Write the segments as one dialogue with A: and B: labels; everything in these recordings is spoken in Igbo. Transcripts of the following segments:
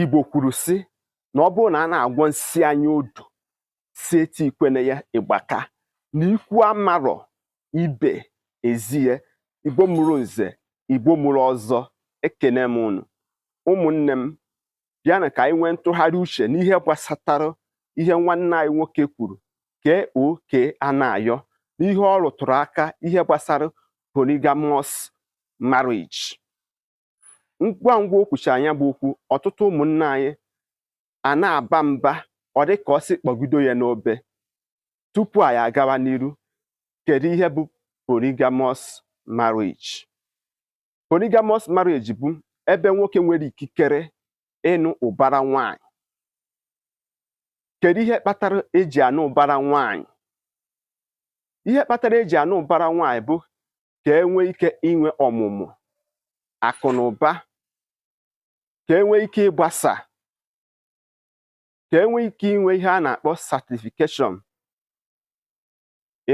A: Igbo kwuru sị na ọ bụrụ na a na-agwọ nsị anya odo si eti ikwene ya ịgbaka na ikwu amarọ ibe ezie. Igbo mụrụ nze, Igbo mụrụ ọzọ, ekene m unu. Ụmụnne m, bịanụ ka anyị nwee ntụgharị uche n'ihe gbasatara ihe nwanne anyị nwoke kwuru K.O.K. Anayo n'ihe ọ rụtụrụ aka ihe gbasara polygamous marriage. Ngwa ngwa o kwuchara anya bụ okwu, ọtụtụ ụmụnne anyị a na-aba mba ọ dị ka ọ sị kpọgido ya n'obe. Tupu anyị agawa n'iru, kedu ihe bụ polygamous marriage? Polygamous marriage bụ ebe nwoke nwere ikikere ịnụ ụbara nwanyị. Kedu ihe kpatara eji anụ ụbara nwanyị? Ihe kpatara eji anụ ụbara nwanyị bụ ka e nwee ike inwe ọmụmụ akụ na ụba, ka e nwee ike ịgbasa, ka e nwee ike inwe ihe a na-akpọ certification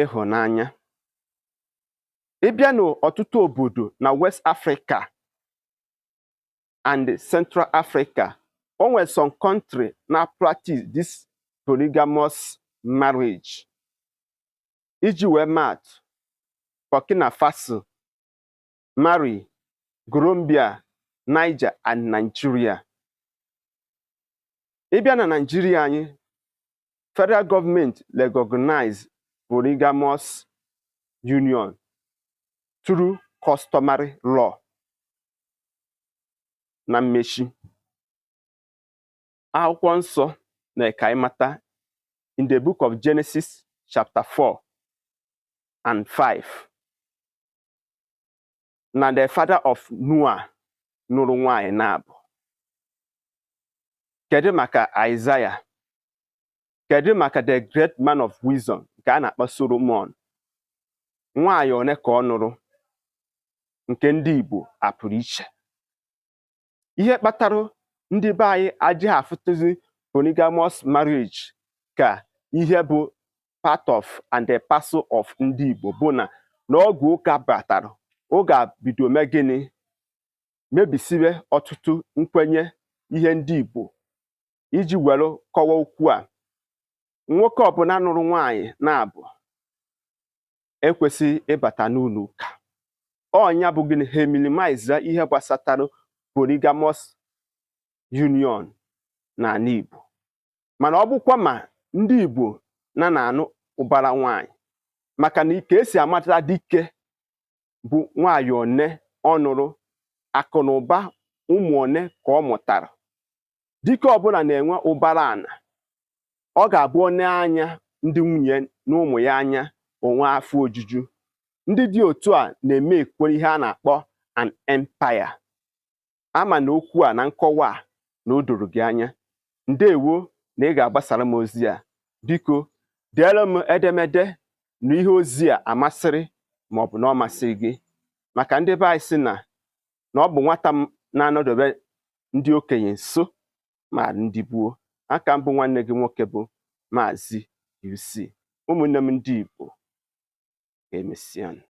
A: ịhụnanya. Ịbịa n'ọtụtụ obodo na West Africa and Central Africa, o nwere some country na practice this polygamous marriage. Iji wee maatụ, Burkina Faso, Mali, Gambia, Niger and Nigeria. Ịbịa na Nigeria anyị, federal government recognize polygamous union through customary law. Na mmechi, akwụkwọ nsọ na-eka anyị mata in the book of Genesis chapter 4 and 5 na the father of Noah nụrụ nwanyị na-abụ. Kedu maka Isaiah? Kedu maka the great man of wisdom nke a na-akpọ Solomon? Nwanyị one ka ọ nụrụ nke ndị Igbo apụrụ iche. Ihe kpatara ndị be anyị adịghị afụtụzi polygamous marriage ka ihe bụ part of and the parcel of ndị Igbo bụ na n'oge ụka batara, oge a bido mee gịnị? Mebisiwe ọtụtụ nkwenye ihe ndị Igbo. Iji were kọwa okwu a, nwoke ọbụla nụrụ nwanyị na-abụ ekwesịghị ịbata n'ụlọ ụka. Ọnya bụ gịnị? Ha minimize ihe gbasatara polygamous union n'ala Igbo. Mana ọ bụkwa ma ndị Igbo na-anụ ụbara nwanyị, maka na ka esi amata dike bụ nwanyị one ọ nụrụ, akụ na ụba ụmụ one ka ọ mụtara. Dike ọbụla na-enwe ụbara ana, ọ ga-abụ one anya ndị nwunye na ụmụ ya anya, onwe afọ ojuju. Ndị dị otu a na-eme ekwe ihe a na-akpọ an empire. Ama na okwu a na nkọwa a na o doro gị anya. Ndewo na ị ga-agbasara m ozi a. Biko deere m edemede na ihe ozi a amasịrị maọbụ na ọ masịrị gị. Maka ndị be anyị sị na ọ bụ nwata m na-anọdobe ndị okenye nso ma ndị gbuo. Aka mbụ nwanne gị nwoke bụ Maazị UC. Ụmụnne m ndị Igbo, emesịa.